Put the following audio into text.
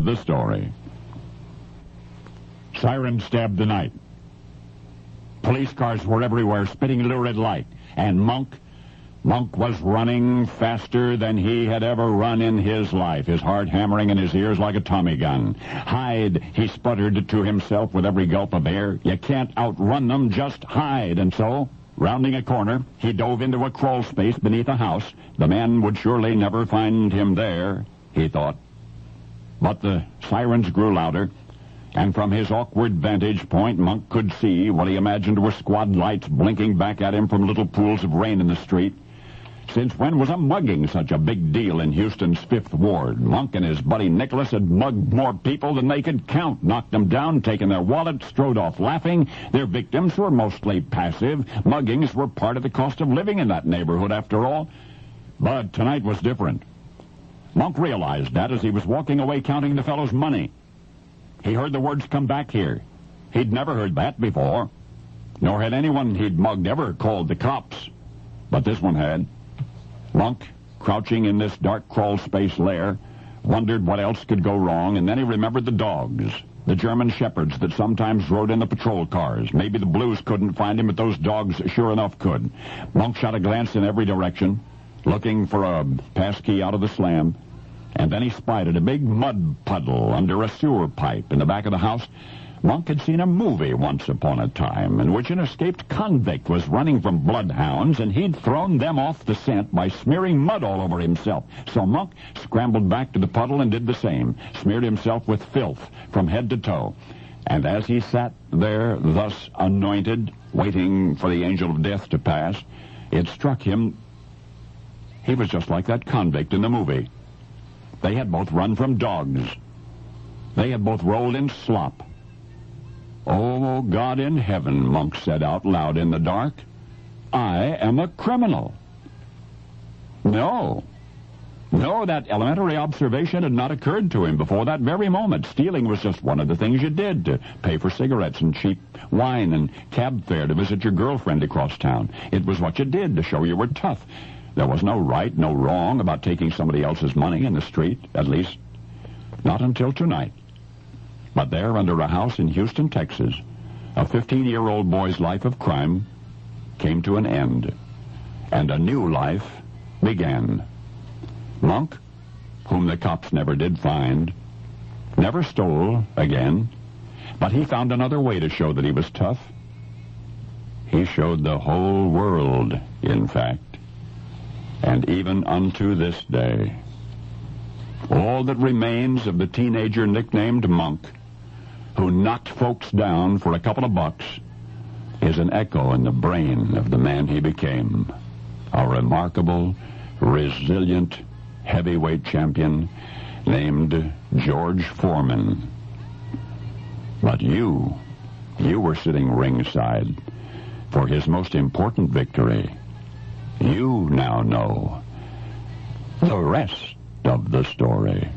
The story. Sirens stabbed the night. Police cars were everywhere, spitting lurid light. And Monk was running faster than he had ever run in his life, his heart hammering in his ears like a Tommy gun. Hide, he sputtered to himself with every gulp of air. You can't outrun them, just hide. And so, rounding a corner, he dove into a crawl space beneath a house. The man would surely never find him there, he thought. But the sirens grew louder, and from his awkward vantage point, Monk could see what he imagined were squad lights blinking back at him from little pools of rain in the street. Since when was a mugging such a big deal in Houston's 5th Ward? Monk and his buddy Nicholas had mugged more people than they could count, knocked them down, taken their wallets, strode off laughing. Their victims were mostly passive. Muggings were part of the cost of living in that neighborhood, after all. But tonight was different. Monk realized that as he was walking away counting the fellow's money. He heard the words "come back here." He'd never heard that before, nor had anyone he'd mugged ever called the cops. But this one had. Monk, crouching in this dark crawl space lair, wondered what else could go wrong, and then he remembered the dogs, the German shepherds that sometimes rode in the patrol cars. Maybe the Blues couldn't find him, but those dogs sure enough could. Monk shot a glance in every direction, looking for a passkey out of the slam, and then he spied a big mud puddle under a sewer pipe in the back of the house. Monk had seen a movie once upon a time in which an escaped convict was running from bloodhounds, and he'd thrown them off the scent by smearing mud all over himself. So Monk scrambled back to the puddle and did the same, smeared himself with filth from head to toe. And as he sat there, thus anointed, waiting for the angel of death to pass, it struck him he was just like that convict in the movie. They had both run from dogs. They had both rolled in slop. "Oh, God in heaven," Monk said out loud in the dark. "I am a criminal." No, that elementary observation had not occurred to him before that very moment. Stealing was just one of the things you did to pay for cigarettes and cheap wine and cab fare to visit your girlfriend across town. It was what you did to show you were tough. There was no right, no wrong about taking somebody else's money in the street, at least not until tonight. But there, under a house in Houston, Texas, a 15-year-old boy's life of crime came to an end, and a new life began. Monk, whom the cops never did find, never stole again, but he found another way to show that he was tough. He showed the whole world, in fact, and even unto this day. All that remains of the teenager nicknamed Monk, who knocked folks down for a couple of bucks, is an echo in the brain of the man he became. A remarkable, resilient heavyweight champion named George Foreman. But you were sitting ringside for his most important victory. You now know the rest of the story.